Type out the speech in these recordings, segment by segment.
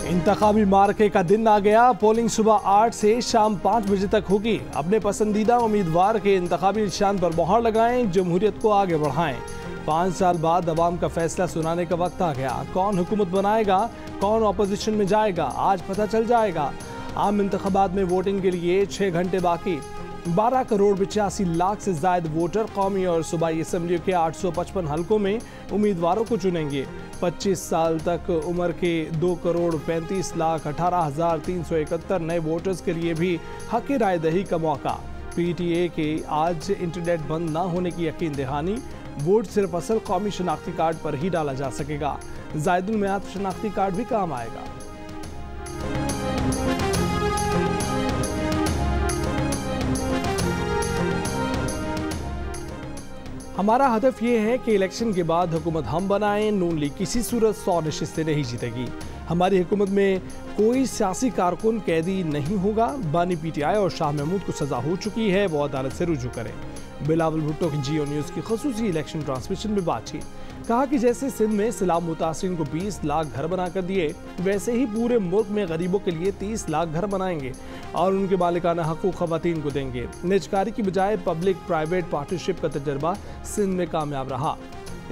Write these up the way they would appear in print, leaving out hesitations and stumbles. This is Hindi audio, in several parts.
इंतखाबी मार्के का दिन आ गया। पोलिंग सुबह 8 से शाम 5 बजे तक होगी। अपने पसंदीदा उम्मीदवार के इंतखाबी निशान पर मोहर लगाएं, जमहूरियत को आगे बढ़ाएं। 5 साल बाद अवाम का फैसला सुनाने का वक्त आ गया। कौन हुकूमत बनाएगा, कौन अपोजिशन में जाएगा, आज पता चल जाएगा। आम इंतखाबात में वोटिंग के लिए 6 घंटे बाकी। 12 करोड़ 85 लाख से ज्यादा वोटर कौमी और सूबाई असम्बलियों के 855 हलकों में उम्मीदवारों को चुनेंगे। 25 साल तक उम्र के 2 करोड़ 35 लाख 18,371 नए वोटर्स के लिए भी हक राय दही का मौका। PTA के आज इंटरनेट बंद न होने की यकीन दहानी। वोट सिर्फ असल कौमी शनाख्ती कार्ड पर ही डाला जा सकेगा। ज़ायदुल मियाद शनाख्ती कार्ड भी काम आएगा। हमारा हदफ ये है कि इलेक्शन के बाद हुकूमत हम बनाएं। नून लीग किसी सूरत 100 नशिस्तें नहीं जीतेगी। हमारी हुकूमत में कोई सियासी कारकुन कैदी नहीं होगा। बानी PTI और शाह महमूद को सजा हो चुकी है, वो अदालत से रुजू करें। बिलावल भुट्टो की जियो न्यूज़ की खसूसी इलेक्शन ट्रांसमिशन में बातचीत। कहा कि जैसे सिंध में सैलाब मुतासिरीन को 20 लाख घर बनाकर दिए, वैसे ही पूरे मुल्क में गरीबों के लिए 30 लाख घर बनाएंगे और उनके मालिकाना हकूक़ ख़वातीन को देंगे। निजकारी की बजाय पब्लिक प्राइवेट पार्टनरशिप का तजर्बा सिंध में कामयाब रहा।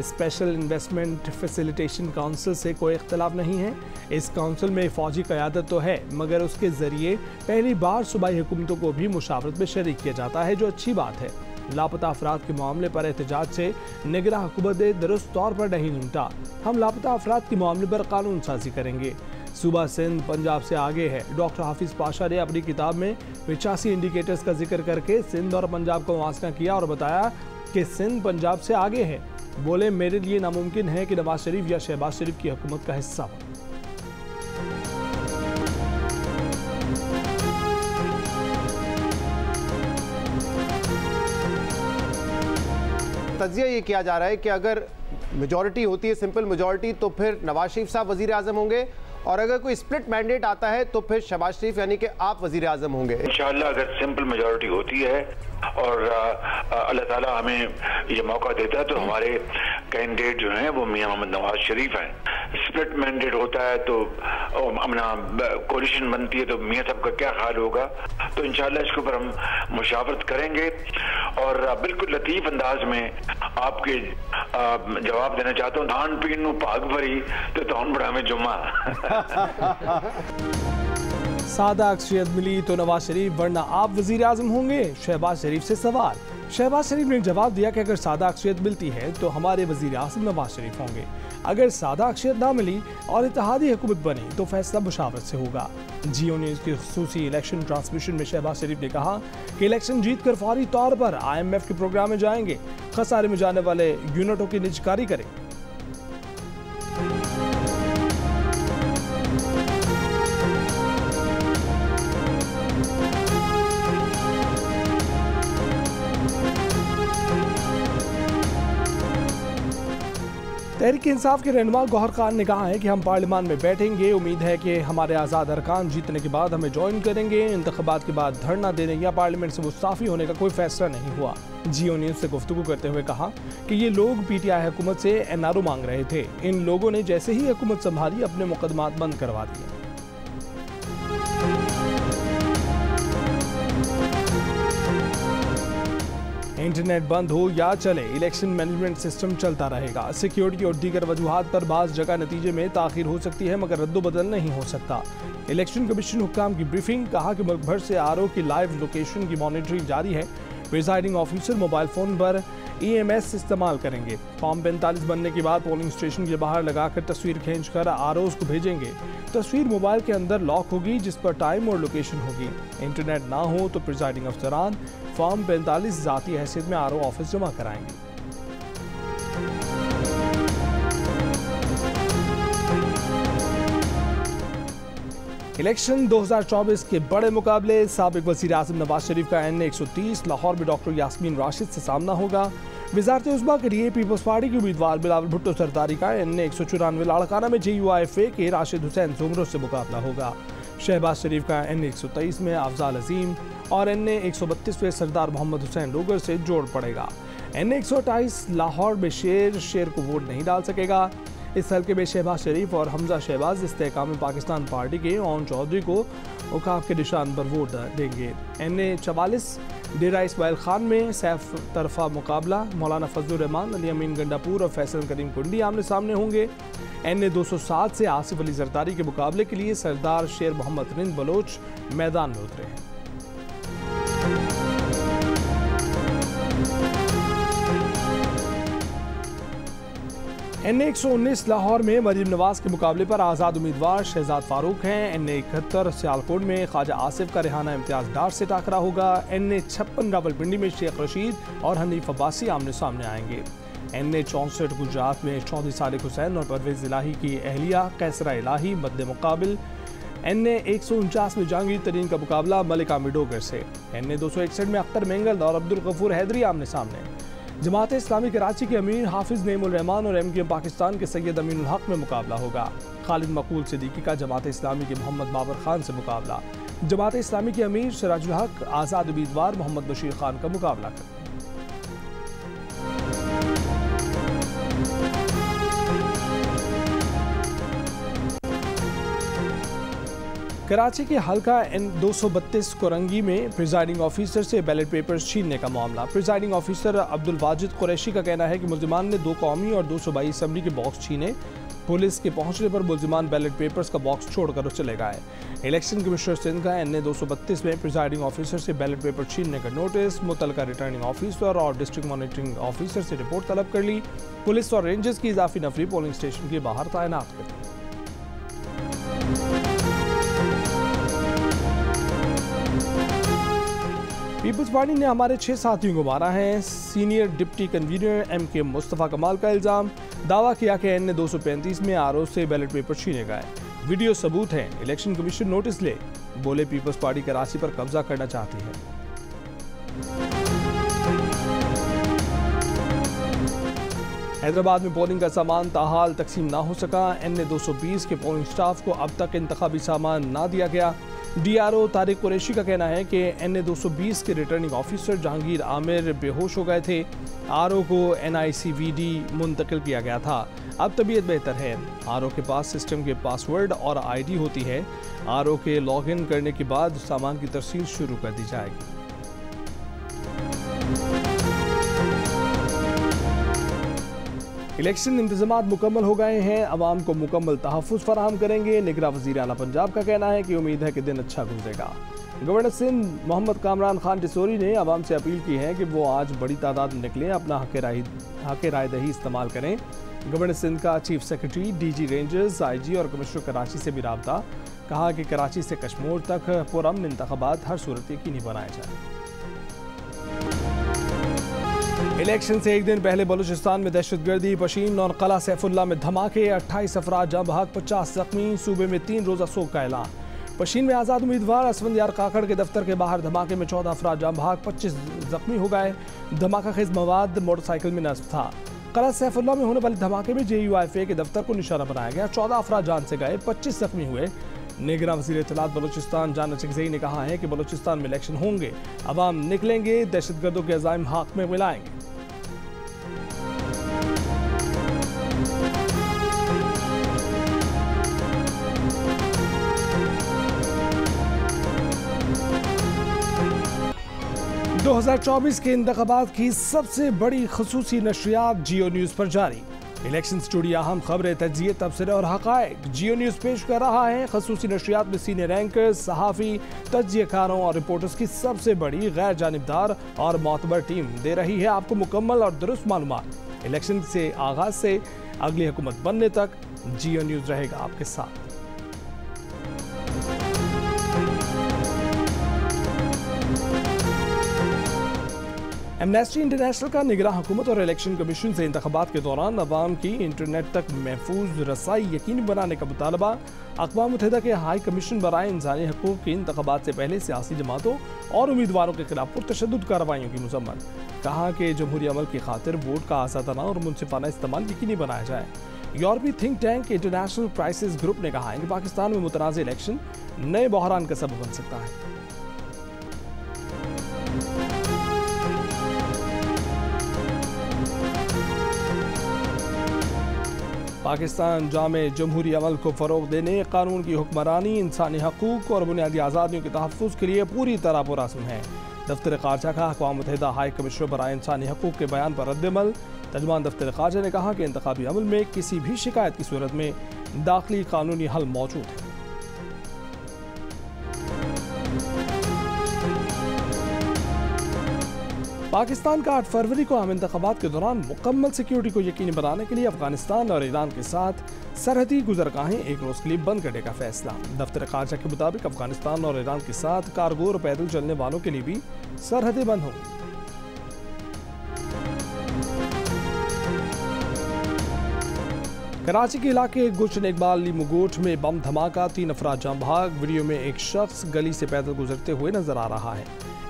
स्पेशल इन्वेस्टमेंट फैसिलिटेशन काउंसिल से कोई इख्तलाफ नहीं है। इस काउंसिल में फ़ौजी क़यादत तो है, मगर उसके ज़रिए पहली बार सूबाई हुकूमतों को भी मुशावरत में शरीक किया जाता है, जो अच्छी बात है। लापता अफराद के मामले पर एहतजाज से निगरां हुकूमत ने दुरुस्त तौर पर नहीं निपटा। हम लापता अफराद के मामले पर कानून साजी करेंगे। सूबा सिंध पंजाब से आगे है। डॉक्टर हाफिज पाशा ने अपनी किताब में 85 इंडिकेटर्स का जिक्र करके सिंध और पंजाब का मुआसना किया और बताया कि सिंध पंजाब से आगे है। बोले, मेरे लिए नामुमकिन है कि नवाज शरीफ या शहबाज शरीफ की हुकूमत का हिस्सा हो। तज्जिया ये किया जा रहा है कि अगर मेजॉरिटी होती है, सिंपल मेजॉरिटी, तो फिर नवाज शरीफ साहब वजीर आजम होंगे, और अगर कोई स्प्लिट मैंडेट आता है तो फिर शहबाज शरीफ यानी कि आप वजीर आजम होंगे। इंशाअल्लाह अगर सिंपल मेजॉरिटी होती है और अल्लाह ताला हमें ये मौका देता है तो हमारे कैंडिडेट जो हैं वो मियां मोहम्मद नवाज शरीफ हैं। स्प्लिट मैंडेट होता है तो अपना कोलिशन बनती है तो मियां साहब का क्या हाल होगा। तो इंशाअल्लाह इसके ऊपर हम मुशावरत करेंगे और बिल्कुल लतीफ अंदाज में आपके जवाब देना चाहता हूँ। धान पीन भाग भरी तो तौन बड़ा में जुम्मा। सादा अक्सरियत मिली तो नवाज शरीफ, वरना आप वजीर आजम होंगे। शहबाज शरीफ से सवाल। शहबाज शरीफ ने जवाब दिया कि अगर सादा अक्सरियत मिलती है तो हमारे वजीर आजम नवाज शरीफ होंगे। अगर सादा अक्सरियत ना मिली और इत्तेहादी हुकूमत बनी तो फैसला मुशावरत से होगा। जियो न्यूज़ की खसूसी इलेक्शन ट्रांसमिशन में शहबाज शरीफ ने कहा कि इलेक्शन जीत कर फौरी तौर पर IMF के प्रोग्राम में जाएंगे। खसारे में जाने वाले यूनिटों की निजकारी करें। तहरीक इंसाफ के रहनुमा गौहर खान ने कहा है कि हम पार्लियामान में बैठेंगे। उम्मीद है कि हमारे आज़ाद अरकान जीतने के बाद हमें ज्वाइन करेंगे। इंतखाबात के बाद धरना देने या पार्लियामेंट से मुस्ताफ़ी होने का कोई फैसला नहीं हुआ। जियो न्यूज़ से गुफ्तगू करते हुए कहा कि ये लोग PTI हुकूमत से NRO मांग रहे थे। इन लोगों ने जैसे ही हुकूमत संभाली अपने मुकदमात बंद करवा दिए। इंटरनेट बंद हो या चले, इलेक्शन मैनेजमेंट सिस्टम चलता रहेगा। सिक्योरिटी और दीगर वजूहात पर बाज़ जगह नतीजे में ताख़ीर हो सकती है, मगर रद्दोबदल नहीं हो सकता। इलेक्शन कमीशन हुक्काम की ब्रीफिंग। कहा कि मुल्क भर से RO की लाइव लोकेशन की मॉनिटरिंग जारी है। प्रिजाइडिंग ऑफिसर मोबाइल फ़ोन पर EMS इस्तेमाल करेंगे। फॉर्म 45 बनने के बाद पोलिंग स्टेशन के बाहर लगाकर तस्वीर खींचकर ROs को भेजेंगे। तस्वीर मोबाइल के अंदर लॉक होगी जिस पर टाइम और लोकेशन होगी। इंटरनेट ना हो तो प्रिजाइडिंग अफसरान फॉर्म 45 ज़ाती हैसियत में RO ऑफिस जमा कराएंगे। इलेक्शन 2024 के बड़े मुकाबले। साबिक वज़ीर आज़म नवाज शरीफ का NA 130 लाहौर में डॉक्टर यास्मीन राशिद से सामना होगा। वज़ारत उज़्मा के लिए पीपल्स पार्टी के उम्मीदवार बिलावल भुट्टो सरदारी का NA 194 लाड़काना में JUIFA के राशिद हुसैन जुमरों से मुकाबला होगा। शहबाज शरीफ का NA 123 में अफजाल अजीम और NA 132 में सरदार मोहम्मद हुसैन डोगर से जोड़ पड़ेगा। NA 128 लाहौर में शेर को वोट नहीं डाल सकेगा। इस हल्के में शहबाज शरीफ और हमजा शहबाज इस्तेहकाम पाकिस्तान पार्टी के ओन चौधरी को औकाफ के निशान पर वोट देंगे। NA 44 डेरा इस्माइल खान में सैफ तरफा मुकाबला, मौलाना फजलुर रहमान, अली अमीन गंडापुर और फैसल करीम कुंडी आमने सामने होंगे। NA 207 से आसिफ अली जरदारी के मुकाबले के लिए सरदार शेर मोहम्मद रिंद बलोच मैदान में उतरे हैं। NA 119 लाहौर में मरीम नवाज के मुकाबले पर आज़ाद उम्मीदवार शहजाद फारूक हैं। NA 71 सियालकोट में ख्वाजा आसिफ का रेहाना इम्तियाज डार से टाकरा होगा। NA 56 रावलपिंडी में शेख रशीद और हनीफ अब्बासी आमने सामने आएंगे। NA 64 गुजरात में चौधरी सादिक हुसैन और परवेज इलाही की अहलिया कैसरा इलाही मद्दे मुकाबिल। NA 149 में जहांगीर तरीन का मुकाबला मलिका मिडोगर से। NA 261 में अख्तर मेंगल और अब्दुल गफूर हैदरी आमने सामने। जमात इस्लामी कराची के अमीर हाफिज नेमुल रहमान और MKM पाकिस्तान के सैयद अमीनुल हक में मुकाबला होगा। खालिद मकबूल सिद्दीकी का जमात इस्लामी के मोहम्मद बाबर खान से मुकाबला। जमात इस्लामी के अमीर सिराजुल हक आज़ाद उम्मीदवार मोहम्मद बशीर खान का मुकाबला करेंगे। कराची के हल्का N 232 कोरंगी में प्रिजाइडिंग ऑफिसर से बैलेट पेपर्स छीनने का मामला। प्रिजाइडिंग ऑफिसर अब्दुल वाजिद कुरैशी का कहना है कि मुल्जिमान ने 2 कौमी और 222 असम्बली के बॉक्स छीने। पुलिस के पहुंचने पर मुल्जिमान बैलेट पेपर्स का बॉक्स छोड़कर चले गए। इलेक्शन कमिश्नर सिंध का NA 232 में प्रिजाइडिंग ऑफिसर से बैलेट पेपर छीनने का नोटिस। मुतलका रिटर्निंग ऑफिसर और डिस्ट्रिक्ट मॉनिटरिंग ऑफिसर से रिपोर्ट तलब कर ली। पुलिस और रेंजर्स की इजाफी नफरी पोलिंग स्टेशन के बाहर तैनात कर दी। पीपल्स पार्टी ने हमारे 6 साथियों को मारा है। Senior deputy convener MK Mustafa कमाल का इल्ज़ाम, दावा किया कि NA 235 में RO से बैलेट पेपर छीने गए। वीडियो सबूत है, इलेक्शन कमीशन नोटिस ले। बोले पीपल्स पार्टी कराची पर कब्जा करना चाहती है। हैदराबाद में पोलिंग का सामान ताहाल तकसीम ना हो सका। NA 220 के पोलिंग स्टाफ को अब तक इंतखाबी सामान ना दिया गया। DRO तारिक कुरैशी का कहना है कि NA 220 के रिटर्निंग ऑफिसर जहांगीर आमिर बेहोश हो गए थे। RO को NICVD मुंतकिल किया गया था। अब तबीयत बेहतर है। RO के पास सिस्टम के पासवर्ड और ID होती है। RO के लॉगिन करने के बाद सामान की तरसील शुरू कर दी जाएगी। इलेक्शन इंतजामात मुकम्मल हो गए हैं, अवाम को मुकम्मल तहफ़्फ़ुज़ फराहम करेंगे। निगरां वज़ीर आला पंजाब का कहना है कि उम्मीद है कि दिन अच्छा गुजरेगा। गवर्नर सिंध मोहम्मद कामरान खान टिसोरी ने अवाम से अपील की है कि वो आज बड़ी तादाद में निकलें, अपना हक़ राय दही इस्तेमाल करें। गवर्नर सिंध का chief secretary DG rangers IG और कमिश्नर कराची से भी राब्ता। कहा कि कराची से कश्मीर तक पुरअमन इंतख़ाबात हर सूरत यकीनी बनाए जाए। इलेक्शन से एक दिन पहले बलूचिस्तान में दहशतगर्दी, पशीन और कला सैफुल्ला में धमाके, 28 अफराद जाँ बहक, 50 जख्मी। सूबे में 3 रोज़ा सोग का ऐलान। पशीन में आज़ाद उम्मीदवार असफंद यार काकड़ के दफ्तर के बाहर धमाके में 14 अफराद जाँ बहक, 25 जख्मी हो गए। धमाका खेज मवाद मोटरसाइकिल में नस्ब था। कला सैफुल्ला में होने वाले धमाके में JUIFA के दफ्तर को निशाना बनाया गया। 14 अफराद जान से गए, 25 जख्मी हुए। निगरां वज़ीर इत्तलात बलूचिस्तान जाना चकज़ई ने कहा है कि बलूचिस्तान में इलेक्शन होंगे, अवाम निकलेंगे, दहशतगर्दों के अज़ाइम हक़ में मिलाएंगे। दो 2024 के इंतख़ाबात की सबसे बड़ी ख़ुसूसी नशरियात जियो न्यूज़ पर जारी। इलेक्शन से जुड़ी अहम खबरें, तज्ज़िये, तबसरे और हक़ाइक़ जियो न्यूज़ पेश कर रहा है। ख़ुसूसी नशरियात में सीनियर एंकर्स, सहाफ़ी, तज्ज़ियेकारों और रिपोर्टर्स की सबसे बड़ी गैर जानिबदार और मोतबर टीम दे रही है आपको मुकम्मल और दुरुस्त मालूमात। इलेक्शन से आगाज़ से अगली हुकूमत बनने तक जियो न्यूज़ रहेगा आपके साथ। एमनेस्टी इंटरनेशनल का निगरां हुकूमत और इलेक्शन कमीशन से इंतखाबात के दौरान अवाम की इंटरनेट तक महफूज रसाई यकीनी बनाने का मुतालबा। अक़वाम मुत्तहिदा के हाई कमीशन बराए इंसानी हकूक़ की इंतखाबात से पहले सियासी जमातों और उम्मीदवारों के खिलाफ पुरतशद्दुद कार्रवाइयों की मज़म्मत। कहा कि जमहूरी अमल की खातिर वोट का आज़ादाना और मुनसिफाना इस्तेमाल यकीनी बनाया जाए। यूरोपीय think tank international crisis group ने कहा है कि पाकिस्तान में मुतनाज़ इलेक्शन नए बहरान का सबब बन सकता है। पाकिस्तान जामे जमहूरी अमल को फ़रोग़ देने, कानून की हुक्मरानी, इंसानी हकूक़ और बुनियादी आज़ादियों के तहफ़्फ़ुज़ के लिए पूरी तरह पुरअज़्म है। दफ्तर ख़ारजा का अक़वाम मुत्तहिदा हाई कमिश्नर बराए इंसानी हकूक़ के बयान पर रद्द-ए-अमल। तर्जुमान दफ्तर ख़ारजा ने कहा कि इंतख़ाबी अमल में किसी भी शिकायत की सूरत में दाखिली कानूनी हल मौजूद है। पाकिस्तान का 8 फरवरी को आम इंतख़ाबात के दौरान मुकम्मल सिक्योरिटी को यकीनी बनाने के लिए अफगानिस्तान और ईरान के साथ सरहदी गुज़रगाहें एक रोज़ के लिए बंद करने का फैसला। दफ्तर ख़ारजा के मुताबिक अफगानिस्तान और ईरान के साथ कारगो और पैदल चलने वालों के लिए भी सरहदें बंद होंगी। कराची के इलाके गुलशन इकबाल लिमुगोट में बम धमाका, 3 अफराद जान भाग। वीडियो में एक शख्स गली से पैदल गुजरते हुए नजर आ रहा है।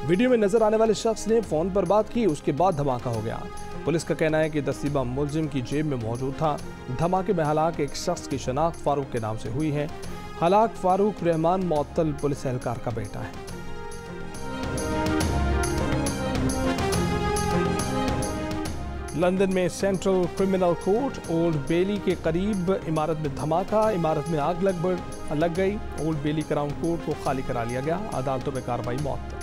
वीडियो में नजर आने वाले शख्स ने फोन पर बात की, उसके बाद धमाका हो गया। पुलिस का कहना है कि दस्ती बम मुलजिम की जेब में मौजूद था। धमाके में हलाक एक शख्स की शनाख्त फारूक के नाम से हुई है। हलाक फारूक रहमान मुअत्तल पुलिस एहलकार का बेटा है। लंदन में सेंट्रल क्रिमिनल कोर्ट ओल्ड बेली के करीब इमारत में धमाका, इमारत में आग लग गई। ओल्ड बेली क्राउन कोर्ट को खाली करा लिया गया। अदालतों में कार्रवाई मुअत्तल।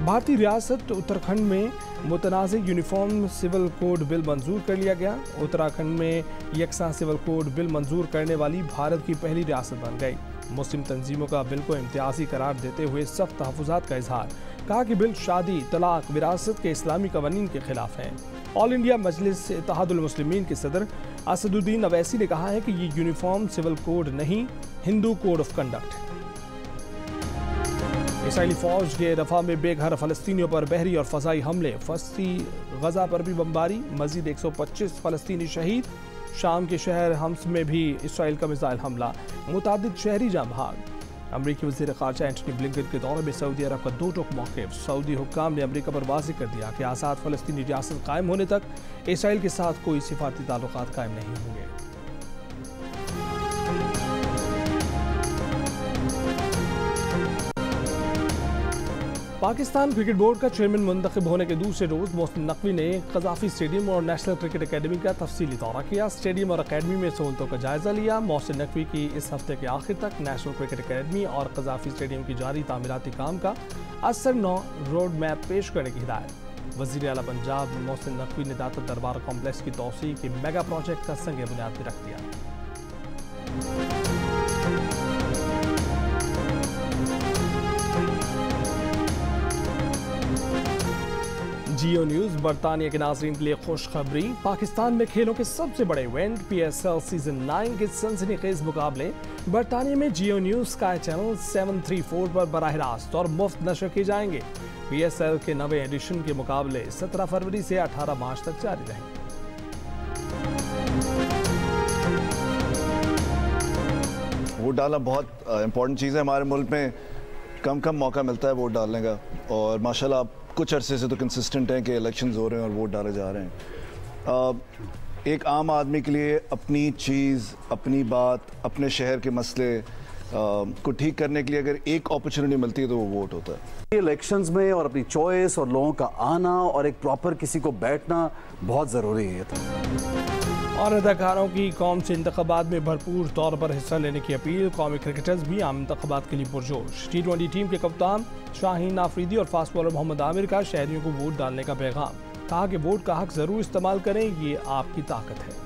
भारतीय रियासत उत्तराखंड में मुतनाज़ यूनिफॉर्म सिविल कोड बिल मंजूर कर लिया गया। उत्तराखंड में यकसा सिविल कोड बिल मंजूर करने वाली भारत की पहली रियासत बन गई। मुस्लिम तंजीमों का बिल को इम्तियाजी करार देते हुए सख्त तहफ़्फ़ुज़ात का इजहार, कहा कि बिल शादी, तलाक, विरासत के इस्लामी कवानीन के खिलाफ है। ऑल इंडिया मजलिस इत्तेहादुल मुस्लिमीन के सदर असदुद्दीन अवैसी ने कहा है कि ये यूनिफॉर्म सिविल कोड नहीं, हिंदू कोड ऑफ कंडक्ट है। इसराइली फौज के रफा में बेघर फ़लस्तीनियों पर बहरी और फ़ज़ाई हमले, फस्ती गजा पर भी बमबारी, मज़ीद 125 फ़लस्तीनी शहीद। शाम के शहर हम्स में भी इसराइल का मिसाइल हमला, मुतादिद शहरी जाम भाग। अमरीकी वज़ीर ख़ारजा एंटनी ब्लिंकन के दौरे में सऊदी अरब का दो टोक मौक़िफ़। सऊदी हुक्काम ने अमरीका पर वाज़ेह कर दिया कि आज़ाद फ़लस्तीनी रियासत कायम होने तक इसराइल के साथ कोई सिफारती ताल्लुकात कायम नहीं होंगे। पाकिस्तान क्रिकेट बोर्ड का चेयरमैन मुंतखब होने के दूसरे रोज़ मोहसिन नकवी ने क़ज़ाफ़ी स्टेडियम और नेशनल क्रिकेट अकेडमी का तफसीली दौरा किया। स्टेडियम और अकेडमी में सहूलतों का जायज़ा लिया। मोहसिन नकवी की इस हफ्ते के आखिर तक नेशनल क्रिकेट अकेडमी और क़ज़ाफ़ी स्टेडियम की जारी तामीराती काम का असर रोड मैप पेश करने की हिदायत। वज़ीर आला पंजाब मोहसिन नकवी ने दाता दरबार कॉम्प्लेक्स की तोसी के मेगा प्रोजेक्ट का संग बुनियाद भी रख दिया। जियो न्यूज़ बरतानिया के नाज़रीन के लिए खुशखबरी। पाकिस्तान में खेलों के सबसे बड़े इवेंट PSL सीजन 9 के सनसनीखेज मुकाबले बरतानिया में जियो न्यूज़ स्काई चैनल 734 पर बराह रास्त और मुफ्त नशर किए जाएंगे। PSL के नवे एडिशन के मुकाबले 17 फरवरी से 18 मार्च तक जारी रहेंगे। वोट डालना बहुत इंपॉर्टेंट चीज़ है। हमारे मुल्क में कम मौका मिलता है वोट डालने का, और माशाल्लाह कुछ अरसे से तो कंसिस्टेंट हैं कि इलेक्शंस हो रहे हैं और वोट डाले जा रहे हैं। एक आम आदमी के लिए अपनी चीज़, अपनी बात, अपने शहर के मसले को ठीक करने के लिए अगर एक अपॉर्चुनिटी मिलती है तो वो वोट होता है। इलेक्शंस में और अपनी चॉइस और लोगों का आना और एक प्रॉपर किसी को बैठना बहुत ज़रूरी है। और अदाकारों की कौम से इंतखाबात में भरपूर तौर पर हिस्सा लेने की अपील। कौमी क्रिकेटर्स भी आम इंतखाबात के लिए पुरजोश। T20 टीम के कप्तान शाहीन आफरीदी और फास्ट बॉलर मोहम्मद आमिर का शहरियों को वोट डालने का पैगाम। कहा कि वोट का हक ज़रूर इस्तेमाल करें, ये आपकी ताकत है।